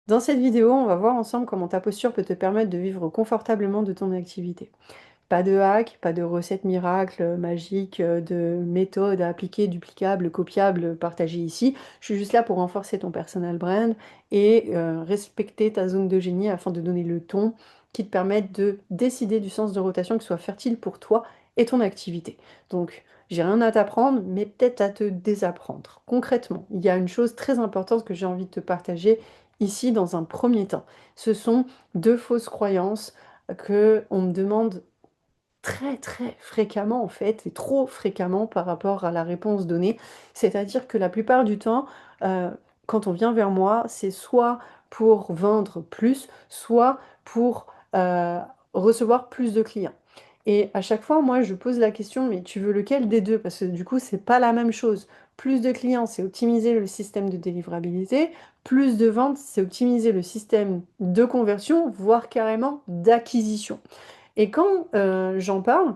Dans cette vidéo, on va voir ensemble comment ta posture peut te permettre de vivre confortablement de ton activité. Pas de hack, pas de recettes miracles, magiques, de méthodes à appliquer, duplicables, copiables, partagées ici. Je suis juste là pour renforcer ton personal brand et respecter ta zone de génie afin de donner le ton qui te permette de décider du sens de rotation qui soit fertile pour toi et ton activité. Donc, j'ai rien à t'apprendre, mais peut-être à te désapprendre. Concrètement, il y a une chose très importante que j'ai envie de te partager ici dans un premier temps. Ce sont deux fausses croyances que on me demande très, très fréquemment en fait, et trop fréquemment par rapport à la réponse donnée. C'est-à-dire que la plupart du temps, heu, quand on vient vers moi, c'est soit pour vendre plus, soit pour, recevoir plus de clients. Et à chaque fois, moi, je pose la question: «Mais tu veux lequel des 2?» Parce que du coup, c'est pas la même chose. Plus de clients, c'est optimiser le système de délivrabilité. Plus de ventes, c'est optimiser le système de conversion, voire carrément d'acquisition. Et quand, j'en parle,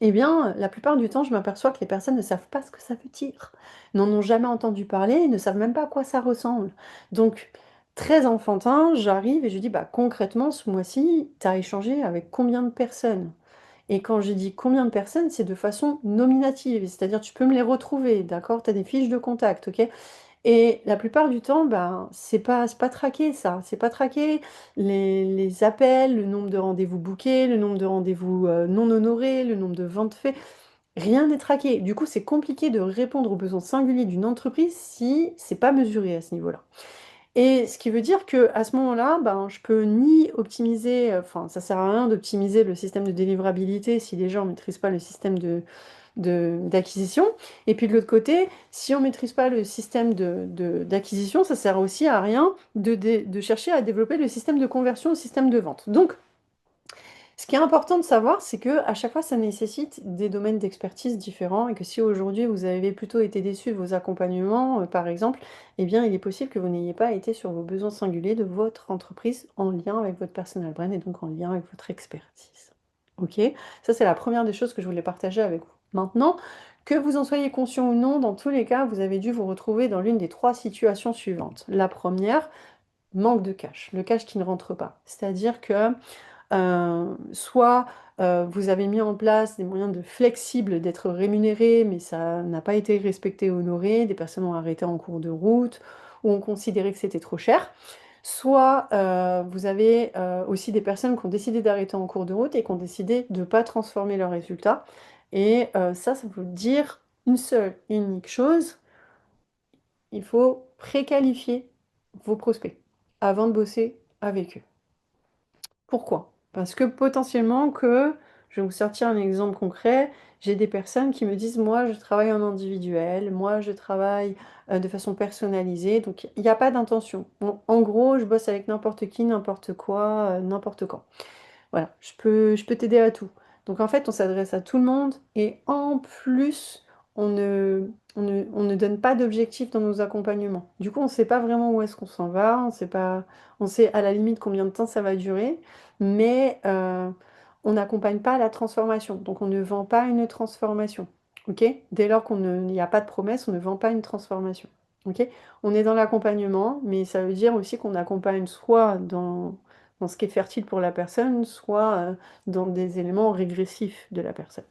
eh bien, la plupart du temps, je m'aperçois que les personnes ne savent pas ce que ça veut dire, n'en ont jamais entendu parler, ne savent même pas à quoi ça ressemble. Donc, très enfantin, j'arrive et je dis: «Bah, concrètement, ce mois-ci, tu as échangé avec combien de personnes?» Et quand je dis combien de personnes, c'est de façon nominative, c'est-à-dire tu peux me les retrouver, d'accord? Tu as des fiches de contact, OK? Et la plupart du temps, ben, c'est pas traqué ça, c'est pas traqué. Les appels, le nombre de rendez-vous bookés, le nombre de rendez-vous, non honorés, le nombre de ventes faites, rien n'est traqué. Du coup, c'est compliqué de répondre aux besoins singuliers d'une entreprise si c'est pas mesuré à ce niveau-là. Et ce qui veut dire qu'à ce moment-là, ben, je peux ni optimiser, enfin, ça sert à rien d'optimiser le système de délivrabilité si les gens ne maîtrisent pas le système d'acquisition. Et puis de l'autre côté, si on ne maîtrise pas le système d'acquisition, ça sert aussi à rien de chercher à développer le système de conversion, le système de vente. Donc, ce qui est important de savoir, c'est que à chaque fois, ça nécessite des domaines d'expertise différents et que si aujourd'hui vous avez plutôt été déçu de vos accompagnements, par exemple, eh bien, il est possible que vous n'ayez pas été sur vos besoins singuliers de votre entreprise en lien avec votre personal brand et donc en lien avec votre expertise. OK? Ça, c'est la première des choses que je voulais partager avec vous. Maintenant, que vous en soyez conscient ou non, dans tous les cas, vous avez dû vous retrouver dans l'une des 3 situations suivantes. La première, manque de cash, le cash qui ne rentre pas. C'est-à-dire que soit, vous avez mis en place des moyens de flexibles d'être rémunérés, mais ça n'a pas été respecté, honoré, des personnes ont arrêté en cours de route ou ont considéré que c'était trop cher. Soit, vous avez, aussi des personnes qui ont décidé d'arrêter en cours de route et qui ont décidé de ne pas transformer leurs résultats et ça veut dire une seule et unique chose, il faut préqualifier vos prospects avant de bosser avec eux. Pourquoi? Parce que potentiellement je vais vous sortir un exemple concret, j'ai des personnes qui me disent: «Moi, je travaille en individuel, moi, je travaille, de façon personnalisée, donc il y a pas d'intention. En gros, je bosse avec n'importe qui, n'importe quoi, n'importe quand». Voilà, je peux t'aider à tout. Donc en fait, on s'adresse à tout le monde et en plus, on ne donne pas d'objectif dans nos accompagnements. Du coup, on ne sait pas vraiment où est-ce qu'on s'en va, on sait à la limite combien de temps ça va durer, mais on n'accompagne pas la transformation. Donc on ne vend pas une transformation, OK? Dès lors il n'y a pas de promesse, on ne vend pas une transformation, OK? On est dans l'accompagnement, mais ça veut dire aussi qu'on accompagne soit dans ce qui est fertile pour la personne, soit, dans des éléments régressifs de la personne.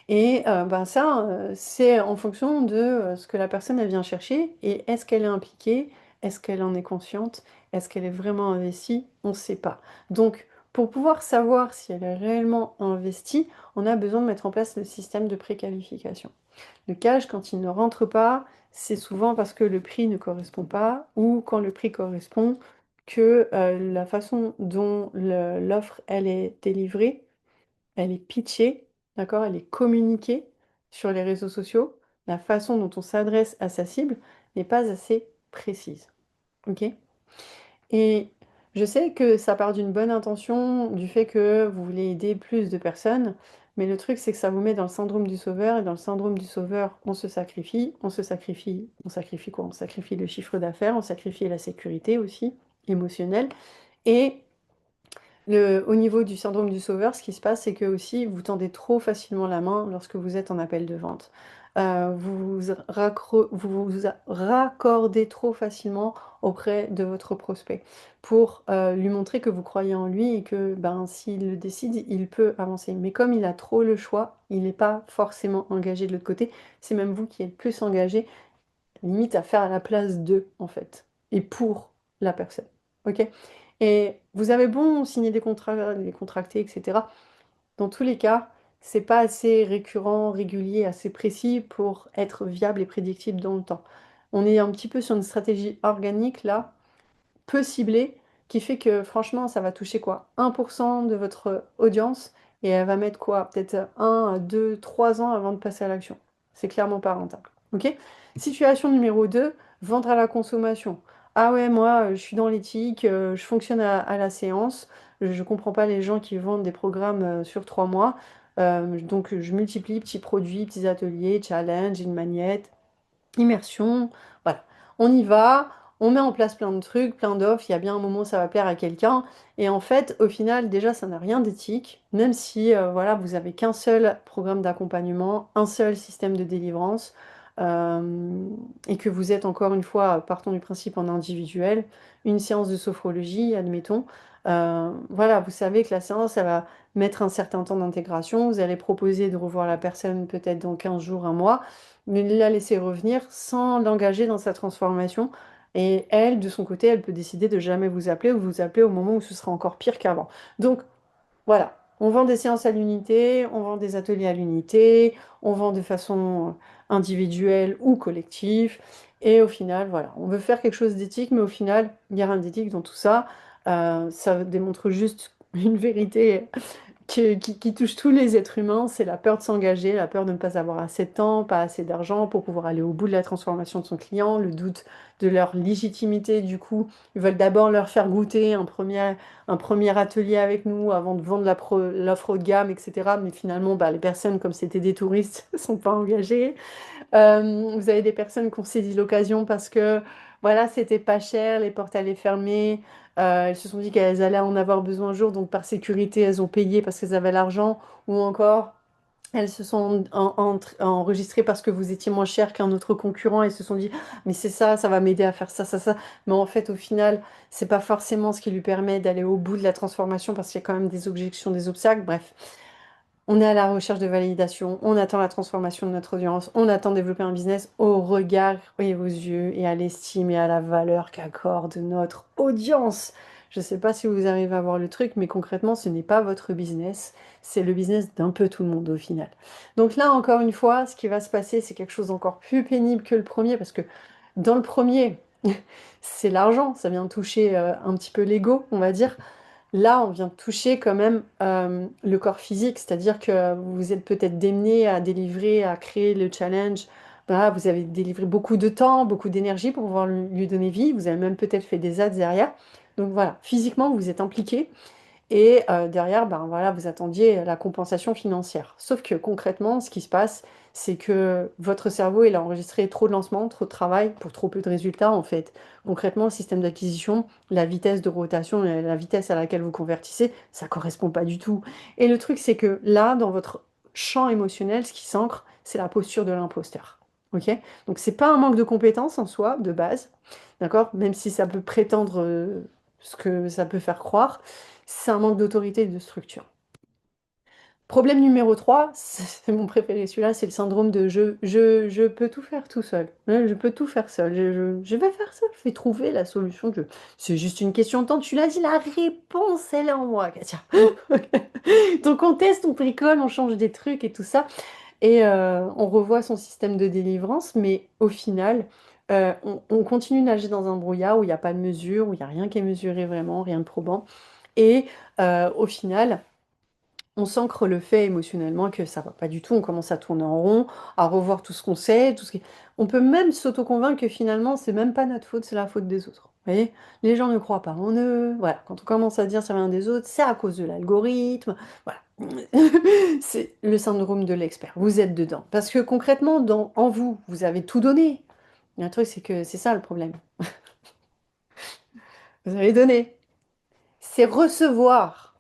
Et ben, ça, c'est en fonction de, ce que la personne, elle vient chercher et est-ce qu'elle est impliquée? Est-ce qu'elle en est consciente? Est-ce qu'elle est vraiment investie? On ne sait pas. Donc pour pouvoir savoir si elle est réellement investie, on a besoin de mettre en place le système de préqualification. Le cash, quand il ne rentre pas, c'est souvent parce que le prix ne correspond pas ou quand le prix correspond, que, la façon dont l'offre, elle est délivrée, elle est pitchée, d'accord? Elle est communiquée sur les réseaux sociaux. La façon dont on s'adresse à sa cible n'est pas assez précise, OK? Et je sais que ça part d'une bonne intention, du fait que vous voulez aider plus de personnes, mais le truc, c'est que ça vous met dans le syndrome du sauveur et dans le syndrome du sauveur, on sacrifie quoi? On sacrifie le chiffre d'affaires, on sacrifie la sécurité aussi, émotionnelle et au niveau du syndrome du sauveur, ce qui se passe, c'est que aussi vous tendez trop facilement la main lorsque vous êtes en appel de vente. vous vous raccordez trop facilement auprès de votre prospect pour lui montrer que vous croyez en lui et que ben, s'il le décide, il peut avancer. Mais comme il a trop le choix, il n'est pas forcément engagé de l'autre côté. C'est même vous qui êtes plus engagé, limite à faire à la place d'eux, en fait, et pour la personne. OK? Et vous avez bon signer des contrats, les contracter, etc. Dans tous les cas, c'est pas assez récurrent, régulier, assez précis pour être viable et prédictible dans le temps. On est un petit peu sur une stratégie organique là, peu ciblée, qui fait que franchement, ça va toucher quoi? 1% de votre audience et elle va mettre quoi? Peut-être 1 à 2, 3 ans avant de passer à l'action. C'est clairement pas rentable. Ok? Situation numéro 2, vendre à la consommation. Ah ouais, moi, je suis dans l'éthique, je fonctionne à la séance, je comprends pas les gens qui vendent des programmes sur 3 mois. Donc, je multiplie petits produits, petits ateliers, challenge, une magnète, immersion, voilà. On y va, on met en place plein de trucs, plein d'offres, il y a bien un moment où ça va plaire à quelqu'un. Et en fait, au final, déjà, ça n'a rien d'éthique, même si voilà, vous avez qu'un seul programme d'accompagnement, un seul système de délivrance, euh, et que vous êtes encore une fois, partons du principe en individuel, une séance de sophrologie, admettons. Voilà, vous savez que la séance, elle va mettre un certain temps d'intégration, vous allez proposer de revoir la personne peut-être dans 15 jours, un mois mais la laisser revenir sans l'engager dans sa transformation. Et elle, de son côté, elle peut décider de jamais vous appeler ou vous appeler au moment où ce sera encore pire qu'avant. Donc voilà, on vend des séances à l'unité, on vend des ateliers à l'unité, on vend de façon individuelle ou collective. Et au final, voilà, on veut faire quelque chose d'éthique, mais au final, il n'y a rien d'éthique dans tout ça. Ça démontre juste une vérité qui touche tous les êtres humains, c'est la peur de s'engager, la peur de ne pas avoir assez de temps, pas assez d'argent pour pouvoir aller au bout de la transformation de son client, le doute de leur légitimité. Du coup, ils veulent d'abord leur faire goûter un premier atelier avec nous avant de vendre l'offre haut de gamme, etc. Mais finalement, bah, les personnes, comme c'était des touristes, ne sont pas engagées. Vous avez des personnes qui ont saisi l'occasion parce que voilà, c'était pas cher, les portes allaient fermer. Elles se sont dit qu'elles allaient en avoir besoin un jour, donc par sécurité, elles ont payé parce qu'elles avaient l'argent. Ou encore, elles se sont enregistrées parce que vous étiez moins cher qu'un autre concurrent et se sont dit, mais c'est ça, ça va m'aider à faire ça, ça, ça. Mais en fait, au final, c'est pas forcément ce qui lui permet d'aller au bout de la transformation parce qu'il y a quand même des objections, des obstacles. Bref. On est à la recherche de validation, on attend la transformation de notre audience, on attend de développer un business au regard et aux yeux et à l'estime et à la valeur qu'accorde notre audience. Je ne sais pas si vous arrivez à voir le truc, mais concrètement, ce n'est pas votre business, c'est le business d'un peu tout le monde au final. Donc là, encore une fois, ce qui va se passer, c'est quelque chose d'encore plus pénible que le premier, parce que dans le premier, c'est l'argent, ça vient toucher un petit peu l'ego, on va dire. Là, on vient de toucher quand même le corps physique, c'est-à-dire que vous êtes peut-être démené à délivrer, à créer le challenge. Voilà, vous avez délivré beaucoup de temps, beaucoup d'énergie pour pouvoir lui donner vie. Vous avez même peut-être fait des ads derrière. Donc voilà, physiquement, vous êtes impliqué. Et derrière, ben voilà, vous attendiez la compensation financière. Sauf que concrètement, ce qui se passe, c'est que votre cerveau, il a enregistré trop de lancements, trop de travail pour trop peu de résultats en fait. Concrètement, le système d'acquisition, la vitesse de rotation, la vitesse à laquelle vous convertissez, ça correspond pas du tout. Et le truc, c'est que là, dans votre champ émotionnel, ce qui s'ancre, c'est la posture de l'imposteur. Ok? Donc c'est pas un manque de compétences en soi, de base, d'accord? Même si ça peut prétendre ce que ça peut faire croire c'est un manque d'autorité et de structure. Problème numéro 3, c'est mon préféré, celui-là, c'est le syndrome de je peux tout faire tout seul. Ouais, je peux tout faire seul. Je vais faire ça, je vais trouver la solution. C'est juste une question de temps. Tu l'as dit, la réponse, elle est en moi, Katia. Donc on teste, on bricole, on change des trucs et tout ça. Et on revoit son système de délivrance, mais au final, on continue de nager dans un brouillard où il n'y a pas de mesure, où il n'y a rien qui est mesuré vraiment, rien de probant. Et au final, on s'ancre le fait émotionnellement que ça va pas du tout. On commence à tourner en rond, à revoir tout ce qu'on sait, tout ce qui... On peut même s'auto-convaincre que finalement, c'est même pas notre faute, c'est la faute des autres. Vous voyez? Les gens ne croient pas en eux. Voilà. Quand on commence à dire ça vient des autres, c'est à cause de l'algorithme. Voilà. C'est le syndrome de l'expert. Vous êtes dedans. Parce que concrètement, en vous, vous avez tout donné. Il y a un truc, c'est que c'est ça le problème. Vous avez donné. C'est recevoir,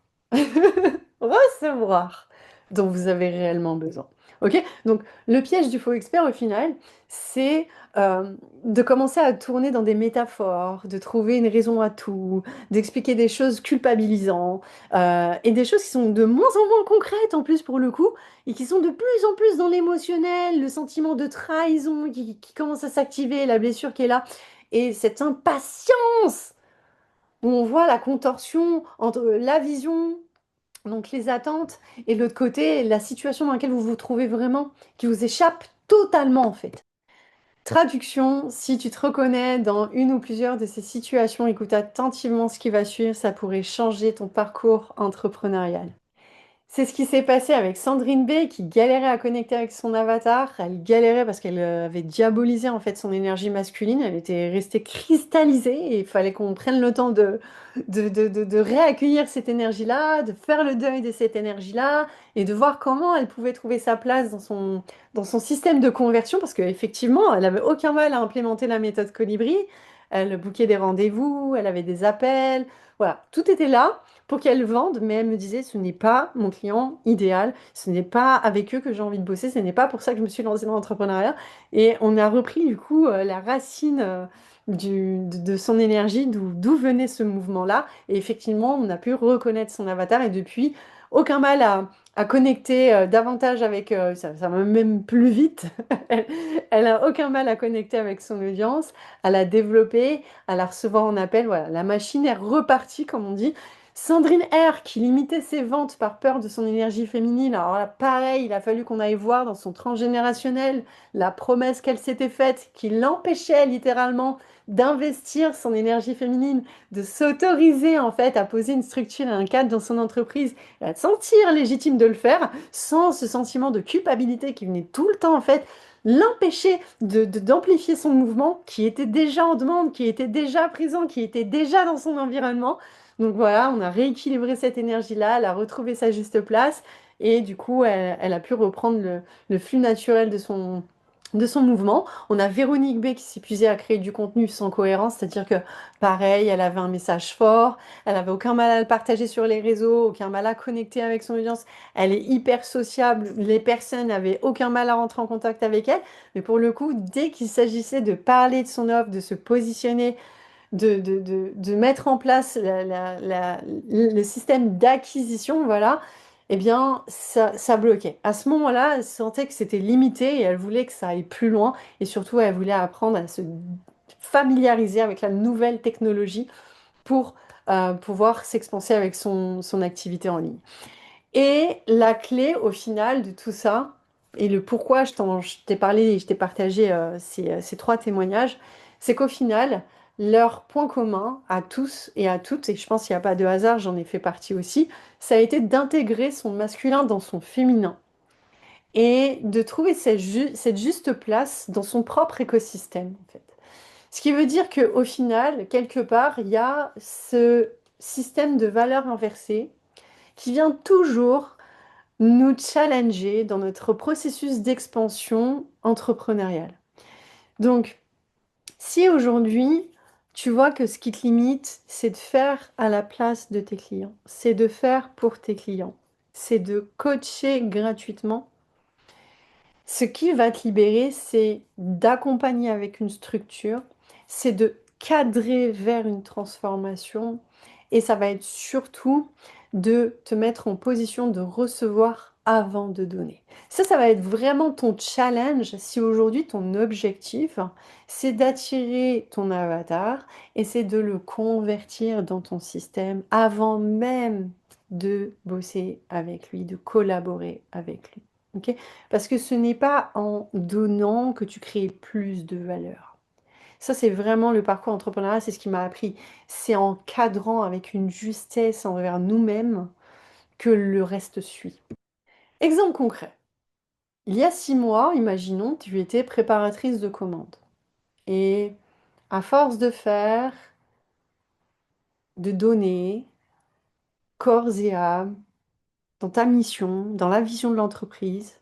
recevoir dont vous avez réellement besoin. Ok? Donc, le piège du faux expert, au final, c'est de commencer à tourner dans des métaphores, de trouver une raison à tout, d'expliquer des choses culpabilisantes, et des choses qui sont de moins en moins concrètes, en plus, pour le coup, et qui sont de plus en plus dans l'émotionnel, le sentiment de trahison qui commence à s'activer, la blessure qui est là, et cette impatience où on voit la contorsion entre la vision, donc les attentes, et de l'autre côté, la situation dans laquelle vous vous trouvez vraiment, qui vous échappe totalement en fait. Traduction, si tu te reconnais dans une ou plusieurs de ces situations, écoute attentivement ce qui va suivre, ça pourrait changer ton parcours entrepreneurial. C'est ce qui s'est passé avec Sandrine B qui galérait à connecter avec son avatar. Elle galérait parce qu'elle avait diabolisé en fait son énergie masculine. Elle était restée cristallisée et il fallait qu'on prenne le temps de réaccueillir cette énergie-là, de faire le deuil de cette énergie-là et de voir comment elle pouvait trouver sa place dans son système de conversion parce qu'effectivement, elle avait aucun mal à implémenter la méthode Colibri. Elle bouquait des rendez-vous, elle avait des appels. Voilà, tout était là pour qu'elle vende, mais elle me disait, ce n'est pas mon client idéal, ce n'est pas avec eux que j'ai envie de bosser, ce n'est pas pour ça que je me suis lancée dans l'entrepreneuriat. Et on a repris du coup la racine de son énergie, d'où venait ce mouvement-là. Et effectivement, on a pu reconnaître son avatar et depuis, aucun mal à connecter davantage avec, ça va même plus vite. Elle, elle a aucun mal à connecter avec son audience, à la développer, à la recevoir en appel. Voilà, la machine est repartie, comme on dit. Sandrine R, qui limitait ses ventes par peur de son énergie féminine. Alors là, pareil, il a fallu qu'on aille voir dans son transgénérationnel la promesse qu'elle s'était faite, qui l'empêchait littéralement d'investir son énergie féminine, de s'autoriser en fait à poser une structure et un cadre dans son entreprise, et à se sentir légitime de le faire, sans ce sentiment de culpabilité qui venait tout le temps en fait l'empêcher d'amplifier son mouvement qui était déjà en demande, qui était déjà présent, qui était déjà dans son environnement. Donc voilà, on a rééquilibré cette énergie-là, elle a retrouvé sa juste place et du coup, elle a pu reprendre le flux naturel de son mouvement. On a Véronique B qui s'épuisait à créer du contenu sans cohérence, c'est-à-dire que pareil, elle avait un message fort, elle avait aucun mal à le partager sur les réseaux, aucun mal à connecter avec son audience, elle est hyper sociable, les personnes n'avaient aucun mal à rentrer en contact avec elle, mais pour le coup, dès qu'il s'agissait de parler de son offre, de se positionner, de mettre en place le système d'acquisition, voilà, eh bien, ça bloquait. À ce moment-là, elle sentait que c'était limité et elle voulait que ça aille plus loin. Et surtout, elle voulait apprendre à se familiariser avec la nouvelle technologie pour pouvoir s'expanser avec son activité en ligne. Et la clé, au final, de tout ça, et le pourquoi je t'ai parlé et je t'ai partagé ces trois témoignages, c'est qu'au final, leur point commun à tous et à toutes, et je pense qu'il n'y a pas de hasard, j'en ai fait partie aussi, ça a été d'intégrer son masculin dans son féminin et de trouver cette juste place dans son propre écosystème, en fait. Ce qui veut dire qu'au final, quelque part, il y a ce système de valeurs inversées qui vient toujours nous challenger dans notre processus d'expansion entrepreneuriale. Donc, si aujourd'hui, tu vois que ce qui te limite, c'est de faire à la place de tes clients, c'est de faire pour tes clients, c'est de coacher gratuitement, ce qui va te libérer, c'est d'accompagner avec une structure, c'est de cadrer vers une transformation et ça va être surtout de te mettre en position de recevoir avant de donner. Ça va être vraiment ton challenge si aujourd'hui ton objectif, c'est d'attirer ton avatar et c'est de le convertir dans ton système avant même de bosser avec lui, de collaborer avec lui. Ok. Parce que ce n'est pas en donnant que tu crées plus de valeur. Ça, c'est vraiment le parcours entrepreneurial, c'est ce qui m'a appris. C'est en cadrant avec une justesse envers nous-mêmes que le reste suit. Exemple concret. Il y a 6 mois, imaginons, tu étais préparatrice de commandes. Et à force de faire, de donner, corps et âme, dans ta mission, dans la vision de l'entreprise,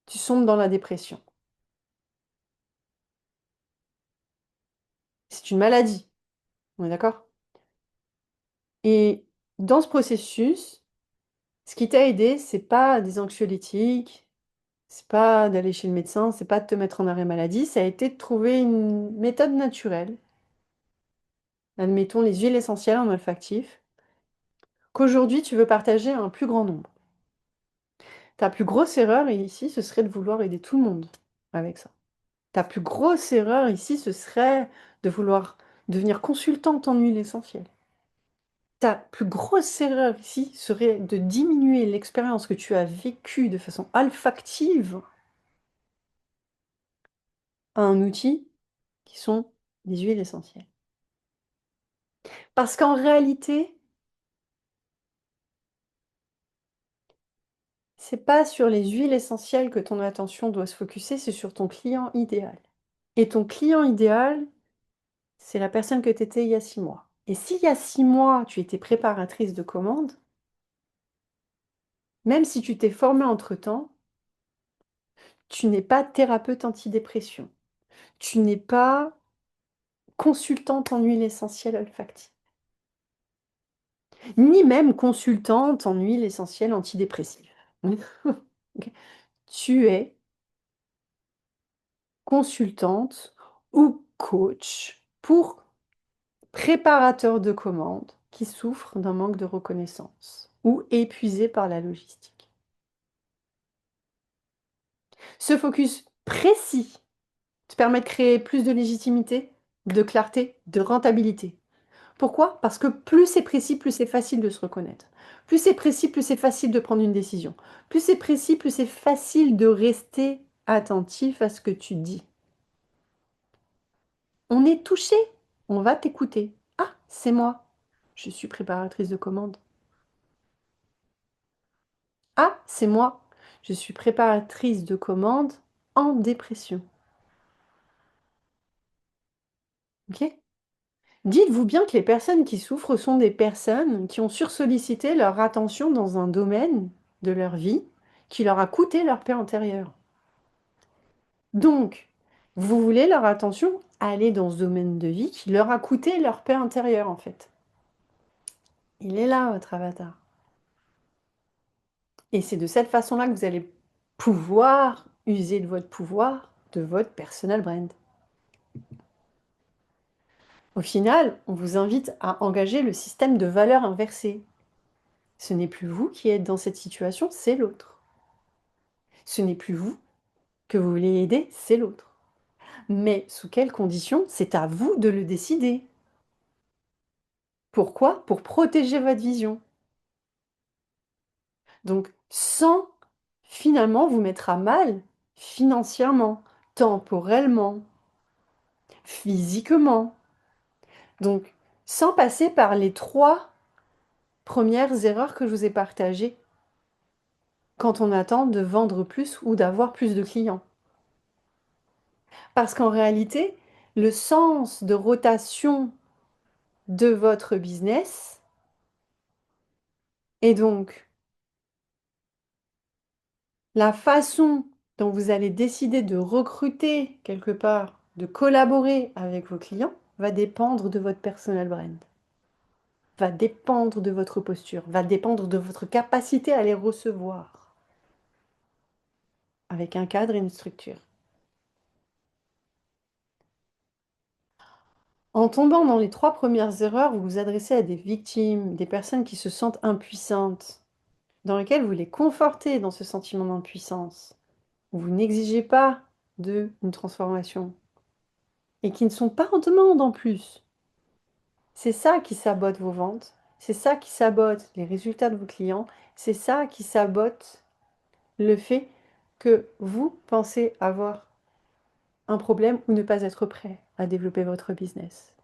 tu sombres dans la dépression. C'est une maladie, on est d'accord? Et dans ce processus, Ce qui t'a aidé, c'est pas des anxiolytiques, c'est pas d'aller chez le médecin, c'est pas de te mettre en arrêt maladie, ça a été de trouver une méthode naturelle, admettons les huiles essentielles en olfactif, qu'aujourd'hui tu veux partager à un plus grand nombre. Ta plus grosse erreur ici, ce serait de vouloir aider tout le monde avec ça. Ta plus grosse erreur ici, ce serait de vouloir devenir consultante en huile essentielle. Ta plus grosse erreur ici serait de diminuer l'expérience que tu as vécue de façon olfactive à un outil qui sont les huiles essentielles. Parce qu'en réalité, c'est pas sur les huiles essentielles que ton attention doit se focuser, c'est sur ton client idéal. Et ton client idéal, c'est la personne que tu étais il y a 6 mois. Et si il y a 6 mois, tu étais préparatrice de commandes, même si tu t'es formée entre-temps, tu n'es pas thérapeute antidépression. Tu n'es pas consultante en huile essentielle olfactive, ni même consultante en huile essentielle antidépressive. Ok. Tu es consultante ou coach pour préparateurs de commandes qui souffrent d'un manque de reconnaissance ou épuisés par la logistique. Ce focus précis te permet de créer plus de légitimité, de clarté, de rentabilité. Pourquoi? Parce que plus c'est précis, plus c'est facile de se reconnaître. Plus c'est précis, plus c'est facile de prendre une décision. Plus c'est précis, plus c'est facile de rester attentif à ce que tu dis. On est touché, on va t'écouter. Ah, c'est moi. Je suis préparatrice de commandes. Ah, c'est moi. Je suis préparatrice de commandes en dépression. Ok? Dites-vous bien que les personnes qui souffrent sont des personnes qui ont sursollicité leur attention dans un domaine de leur vie qui leur a coûté leur paix antérieure. Donc, vous voulez leur attention aller dans ce domaine de vie qui leur a coûté leur paix intérieure, en fait. Il est là, votre avatar. Et c'est de cette façon-là que vous allez pouvoir user de votre pouvoir, de votre personal brand. Au final, on vous invite à engager le système de valeur inversé. Ce n'est plus vous qui êtes dans cette situation, c'est l'autre. Ce n'est plus vous que vous voulez aider, c'est l'autre. Mais sous quelles conditions, c'est à vous de le décider. Pourquoi? Pour protéger votre vision. Donc, sans finalement vous mettre à mal financièrement, temporellement, physiquement. Donc, sans passer par les 3 premières erreurs que je vous ai partagées quand on attend de vendre plus ou d'avoir plus de clients. Parce qu'en réalité, le sens de rotation de votre business et donc la façon dont vous allez décider de recruter quelque part, de collaborer avec vos clients, va dépendre de votre personal brand, va dépendre de votre posture, va dépendre de votre capacité à les recevoir avec un cadre et une structure. En tombant dans les 3 premières erreurs, vous vous adressez à des victimes, des personnes qui se sentent impuissantes, dans lesquelles vous les confortez dans ce sentiment d'impuissance. Vous n'exigez pas d'eux une transformation et qui ne sont pas en demande en plus. C'est ça qui sabote vos ventes, c'est ça qui sabote les résultats de vos clients, c'est ça qui sabote le fait que vous pensez avoir un problème ou ne pas être prêt à développer votre business.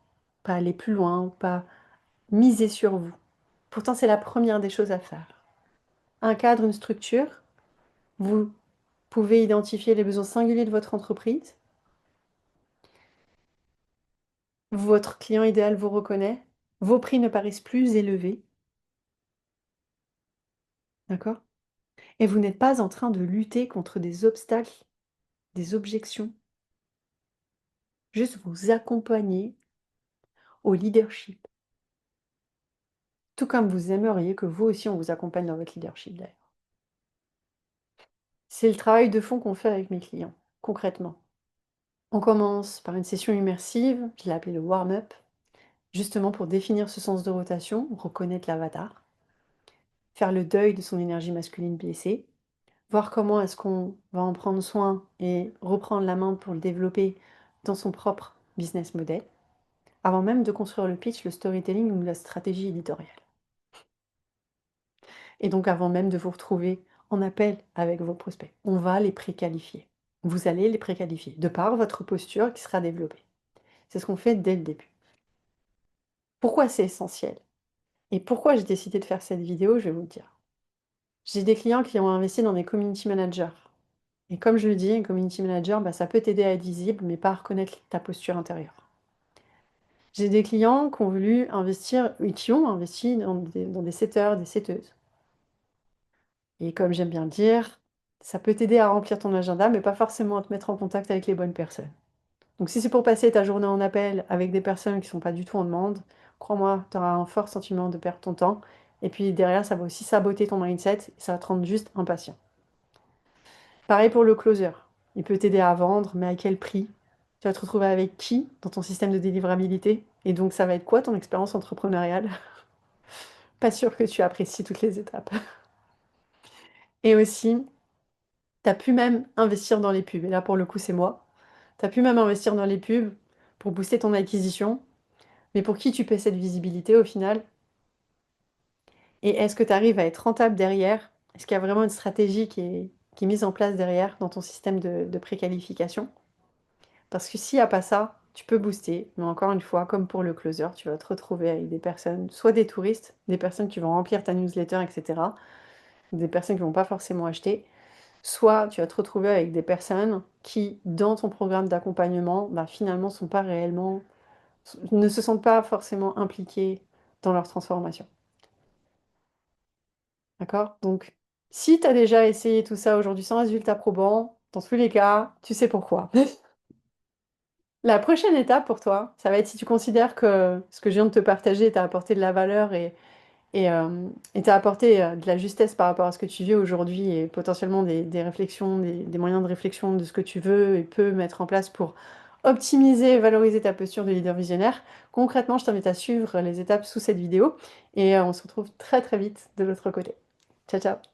Pas aller plus loin, pas miser sur vous. Pourtant, c'est la première des choses à faire. Un cadre, une structure, vous pouvez identifier les besoins singuliers de votre entreprise. Votre client idéal vous reconnaît. Vos prix ne paraissent plus élevés. D'accord? Et vous n'êtes pas en train de lutter contre des obstacles, des objections. Juste vous accompagner au leadership. tout comme vous aimeriez que vous aussi on vous accompagne dans votre leadership d'ailleurs. C'est le travail de fond qu'on fait avec mes clients, concrètement. On commence par une session immersive, je l'ai appelée le warm-up, justement pour définir ce sens de rotation, reconnaître l'avatar, faire le deuil de son énergie masculine blessée, voir comment est-ce qu'on va en prendre soin et reprendre la main pour le développer dans son propre business model, avant même de construire le pitch, le storytelling ou la stratégie éditoriale. Et donc avant même de vous retrouver en appel avec vos prospects, on va les préqualifier. Vous allez les préqualifier de par votre posture qui sera développée. C'est ce qu'on fait dès le début. Pourquoi c'est essentiel? Et pourquoi j'ai décidé de faire cette vidéo? Je vais vous le dire. J'ai des clients qui ont investi dans des community managers. Et comme je le dis, un community manager, bah, ça peut t'aider à être visible, mais pas à reconnaître ta posture intérieure. J'ai des clients qui ont voulu investir, qui ont investi dans des setters, des setteuses. Et comme j'aime bien le dire, ça peut t'aider à remplir ton agenda, mais pas forcément à te mettre en contact avec les bonnes personnes. Donc si c'est pour passer ta journée en appel avec des personnes qui ne sont pas du tout en demande, crois-moi, tu auras un fort sentiment de perdre ton temps. Et puis derrière, ça va aussi saboter ton mindset, et ça va te rendre juste impatient. Pareil pour le closer. Il peut t'aider à vendre, mais à quel prix? Tu vas te retrouver avec qui dans ton système de délivrabilité? Et donc ça va être quoi ton expérience entrepreneuriale? Pas sûr que tu apprécies toutes les étapes. Et aussi, tu as pu même investir dans les pubs. Et là, pour le coup, c'est moi. Tu as pu même investir dans les pubs pour booster ton acquisition. Mais pour qui tu paies cette visibilité au final? Et est-ce que tu arrives à être rentable derrière? Est-ce qu'il y a vraiment une stratégie qui est mise en place derrière dans ton système de préqualification? Parce que s'il n'y a pas ça, tu peux booster. Mais encore une fois, comme pour le closer, tu vas te retrouver avec des personnes, soit des touristes, des personnes qui vont remplir ta newsletter, etc. Des personnes qui ne vont pas forcément acheter. Soit tu vas te retrouver avec des personnes qui, dans ton programme d'accompagnement, bah, finalement, sont pas réellement, ne se sentent pas forcément impliquées dans leur transformation. D'accord? Donc, si tu as déjà essayé tout ça aujourd'hui sans résultat probant, dans tous les cas, tu sais pourquoi. La prochaine étape pour toi, ça va être si tu considères que ce que je viens de te partager t'a apporté de la valeur et t'a apporté de la justesse par rapport à ce que tu vis aujourd'hui et potentiellement des réflexions, des moyens de réflexion de ce que tu veux et peux mettre en place pour optimiser et valoriser ta posture de leader visionnaire. Concrètement, je t'invite à suivre les étapes sous cette vidéo et on se retrouve très très vite de l'autre côté. Ciao ciao!